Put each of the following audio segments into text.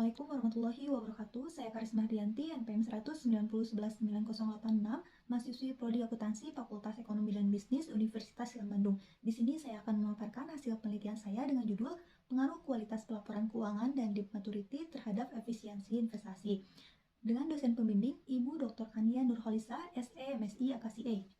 Assalamualaikum warahmatullahi wabarakatuh. Saya Karisma Hardianti, NPM 190119086, mahasiswi Prodi Akuntansi Fakultas Ekonomi dan Bisnis Universitas Islam Bandung. Di sini saya akan memaparkan hasil penelitian saya dengan judul Pengaruh Kualitas Pelaporan Keuangan dan Deep Maturity terhadap Efisiensi Investasi. Dengan dosen pembimbing Ibu Dr. Kania Nurholisa, SE, MSI, AKSI.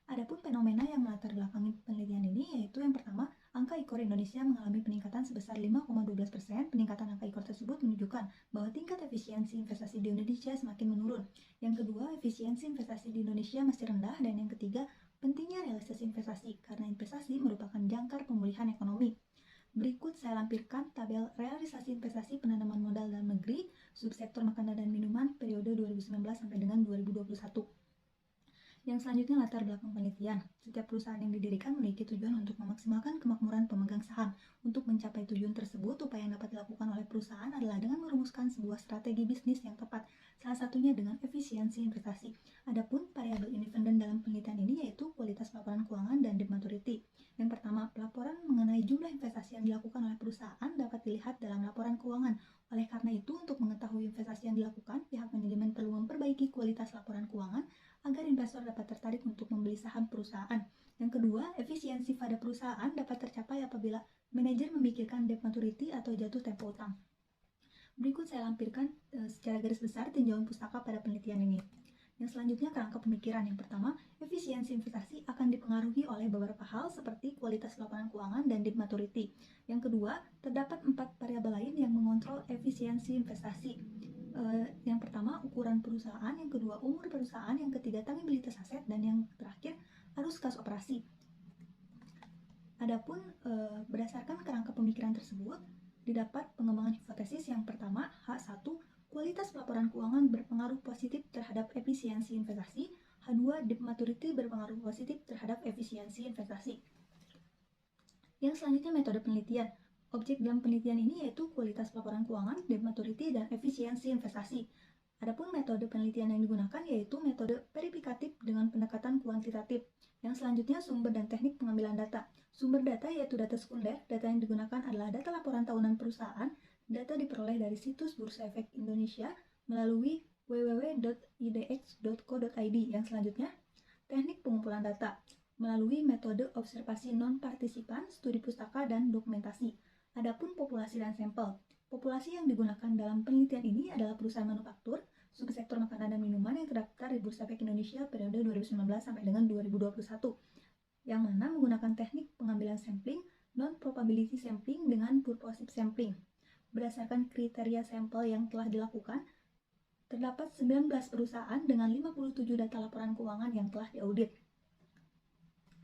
Adapun fenomena yang melatar belakangi penelitian ini yaitu yang pertama, angka IKOR Indonesia mengalami peningkatan sebesar 5,12%. Peningkatan angka IKOR tersebut menunjukkan bahwa tingkat efisiensi investasi di Indonesia semakin menurun. Yang kedua, efisiensi investasi di Indonesia masih rendah. Dan yang ketiga, pentingnya realisasi investasi karena investasi merupakan jangkar pemulihan ekonomi. Berikut saya lampirkan tabel realisasi investasi penanaman modal dalam negeri, subsektor makanan dan minuman periode 2019 sampai dengan 2021. Yang selanjutnya latar belakang penelitian. Setiap perusahaan yang didirikan memiliki tujuan untuk memaksimalkan kemakmuran pemegang saham. Untuk mencapai tujuan tersebut, upaya yang dapat dilakukan oleh perusahaan adalah dengan merumuskan sebuah strategi bisnis yang tepat, salah satunya dengan efisiensi investasi. Adapun variabel independen dalam penelitian ini yaitu kualitas laporan keuangan dan debt maturity. Yang pertama, pelaporan mengenai jumlah investasi yang dilakukan oleh perusahaan dapat dilihat dalam laporan keuangan. Oleh karena itu, untuk mengetahui investasi yang dilakukan, pihak manajemen perlu memperbaiki kualitas laporan keuangan agar investor dapat tertarik untuk membeli saham perusahaan. Yang kedua, efisiensi pada perusahaan dapat tercapai apabila manajer memikirkan debt maturity atau jatuh tempo utang. Berikut saya lampirkan secara garis besar tinjauan pustaka pada penelitian ini. Yang selanjutnya kerangka pemikiran. Yang pertama, efisiensi investasi akan dipengaruhi oleh beberapa hal seperti kualitas laporan keuangan dan debt maturity. Yang kedua, terdapat 4 variabel lain yang mengontrol efisiensi investasi. Yang pertama, ukuran perusahaan, yang kedua, umur perusahaan, yang ketiga, tangibilitas aset, dan yang terakhir, arus kas operasi. Adapun berdasarkan kerangka pemikiran tersebut, didapat pengembangan hipotesis yang pertama, H1, kualitas laporan keuangan berpengaruh positif terhadap efisiensi investasi. H2, debt maturity berpengaruh positif terhadap efisiensi investasi. Yang selanjutnya metode penelitian. Objek dalam penelitian ini yaitu kualitas laporan keuangan, debt maturity, dan efisiensi investasi. Adapun metode penelitian yang digunakan yaitu metode verifikatif dengan pendekatan kuantitatif. Yang selanjutnya sumber dan teknik pengambilan data. Sumber data yaitu data sekunder. Data yang digunakan adalah data laporan tahunan perusahaan. Data diperoleh dari situs Bursa Efek Indonesia melalui www.idx.co.id. Yang selanjutnya, teknik pengumpulan data melalui metode observasi non-partisipan, studi pustaka, dan dokumentasi. Adapun populasi dan sampel. Populasi yang digunakan dalam penelitian ini adalah perusahaan manufaktur, subsektor makanan dan minuman yang terdaftar di Bursa Efek Indonesia periode 2019 sampai dengan 2021, yang mana menggunakan teknik pengambilan sampling, non-probability sampling dengan purposive sampling. Berdasarkan kriteria sampel yang telah dilakukan, terdapat 19 perusahaan dengan 57 data laporan keuangan yang telah diaudit.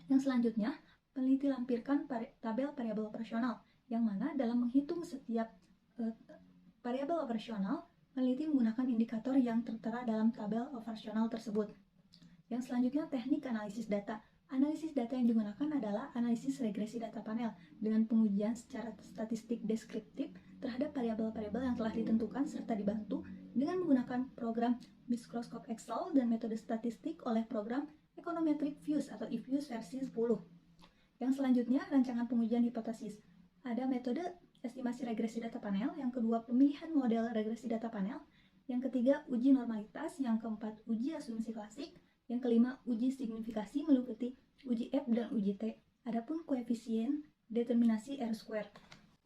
Yang selanjutnya, peneliti lampirkan tabel variabel operasional, yang mana dalam menghitung setiap variabel operasional, peneliti menggunakan indikator yang tertera dalam tabel operasional tersebut. Yang selanjutnya, teknik analisis data. Analisis data yang digunakan adalah analisis regresi data panel dengan pengujian secara statistik deskriptif terhadap variabel-variabel yang telah ditentukan serta dibantu dengan menggunakan program Microscope Excel dan metode statistik oleh program Econometric Views atau eViews versi 10. Yang selanjutnya, rancangan pengujian hipotesis. Ada metode estimasi regresi data panel, yang kedua pemilihan model regresi data panel, yang ketiga uji normalitas, yang keempat uji asumsi klasik, yang kelima uji signifikasi meliputi uji F dan uji T. Adapun koefisien determinasi R-square.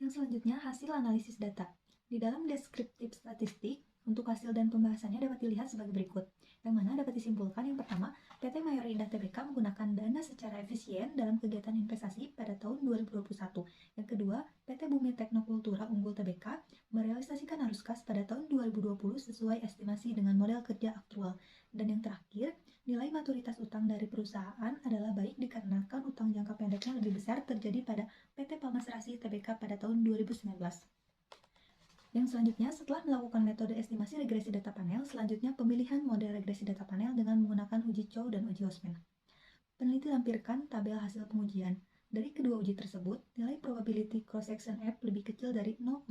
Yang selanjutnya hasil analisis data. Di dalam deskriptif statistik, untuk hasil dan pembahasannya dapat dilihat sebagai berikut, yang mana dapat disimpulkan yang pertama, PT Mayora Indah Tbk menggunakan dana secara efisien dalam kegiatan investasi pada tahun 2021. Yang kedua, PT Bumi Teknokultura Unggul Tbk merealisasikan arus kas pada tahun 2020 sesuai estimasi dengan model kerja aktual. Dan yang terakhir, nilai maturitas utang dari perusahaan adalah baik dikarenakan utang jangka pendeknya lebih besar terjadi pada PT Palmasrasi Tbk pada tahun 2019. Yang selanjutnya, setelah melakukan metode estimasi regresi data panel, selanjutnya pemilihan model regresi data panel dengan menggunakan uji Chow dan uji Hosmer. Peneliti lampirkan tabel hasil pengujian. Dari kedua uji tersebut, nilai probability cross-section F lebih kecil dari 0,05,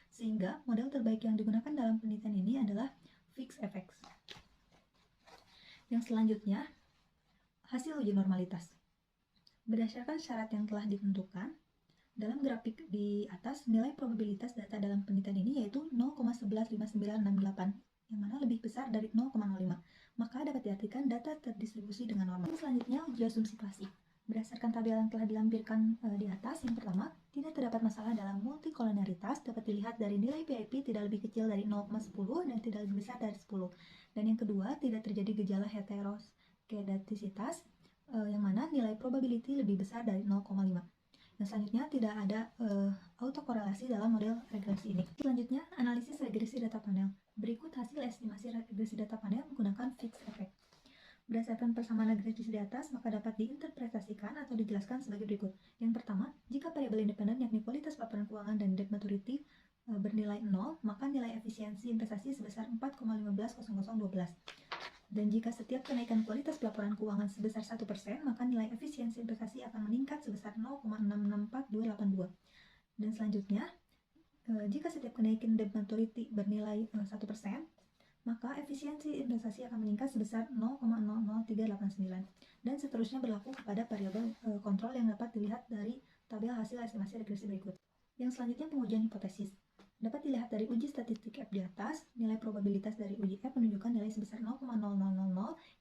sehingga model terbaik yang digunakan dalam penelitian ini adalah Fixed FX. Yang selanjutnya, hasil uji normalitas. Berdasarkan syarat yang telah ditentukan, Dalam grafik di atas, nilai probabilitas data dalam penelitian ini yaitu 0,115968, yang mana lebih besar dari 0,05. Maka dapat diartikan data terdistribusi dengan normal. Selanjutnya, uji asumsi klasik. Berdasarkan tabel yang telah dilampirkan di atas, yang pertama, tidak terdapat masalah dalam multikolonialitas, dapat dilihat dari nilai PIP tidak lebih kecil dari 0,10 dan tidak lebih besar dari 10. Dan yang kedua, tidak terjadi gejala heteroskedastisitas, yang mana nilai probability lebih besar dari 0,5. Yang selanjutnya, tidak ada autokorelasi dalam model regresi ini. Selanjutnya, analisis regresi data panel. Berikut hasil estimasi regresi data panel menggunakan fixed effect. Berdasarkan persamaan regresi di atas, maka dapat diinterpretasikan atau dijelaskan sebagai berikut. Yang pertama, jika variabel independen yakni kualitas laporan keuangan dan debt maturity bernilai 0, maka nilai efisiensi investasi sebesar 4,150012. Dan jika setiap kenaikan kualitas pelaporan keuangan sebesar 1%, maka nilai efisiensi investasi akan meningkat sebesar 0,664282. Dan selanjutnya, jika setiap kenaikan debt maturity bernilai 1%, maka efisiensi investasi akan meningkat sebesar 0,00389. Dan seterusnya berlaku kepada variabel kontrol yang dapat dilihat dari tabel hasil estimasi regresi berikut. Yang selanjutnya, pengujian hipotesis. Dapat dilihat dari uji statistik F di atas, nilai probabilitas dari uji F menunjukkan nilai sebesar 0,0000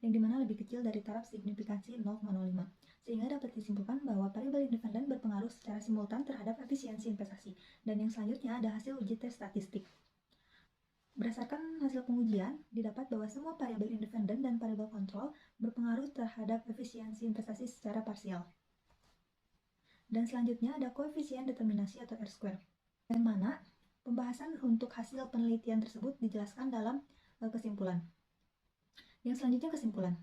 yang dimana lebih kecil dari taraf signifikansi 0,05. Sehingga dapat disimpulkan bahwa variabel independen berpengaruh secara simultan terhadap efisiensi investasi. Dan yang selanjutnya ada hasil uji tes statistik. Berdasarkan hasil pengujian, didapat bahwa semua variabel independen dan variabel kontrol berpengaruh terhadap efisiensi investasi secara parsial. Dan selanjutnya ada koefisien determinasi atau R-square, yang mana pembahasan untuk hasil penelitian tersebut dijelaskan dalam kesimpulan. Yang selanjutnya kesimpulan.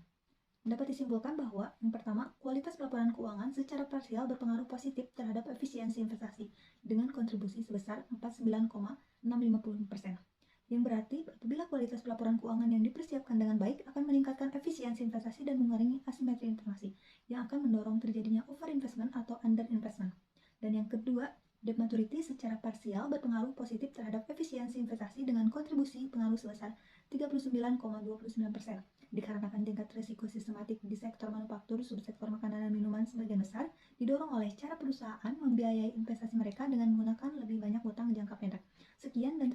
Dapat disimpulkan bahwa yang pertama, kualitas pelaporan keuangan secara parsial berpengaruh positif terhadap efisiensi investasi dengan kontribusi sebesar 49,650%. Yang berarti apabila kualitas pelaporan keuangan yang dipersiapkan dengan baik akan meningkatkan efisiensi investasi dan mengurangi asimetri informasi yang akan mendorong terjadinya overinvestment atau underinvestment. Dan yang kedua, debt maturity secara parsial berpengaruh positif terhadap efisiensi investasi dengan kontribusi pengaruh sebesar 39,29%. Dikarenakan tingkat risiko sistematik di sektor manufaktur, subsektor makanan dan minuman sebagian besar didorong oleh cara perusahaan membiayai investasi mereka dengan menggunakan lebih banyak utang jangka pendek. Sekian dan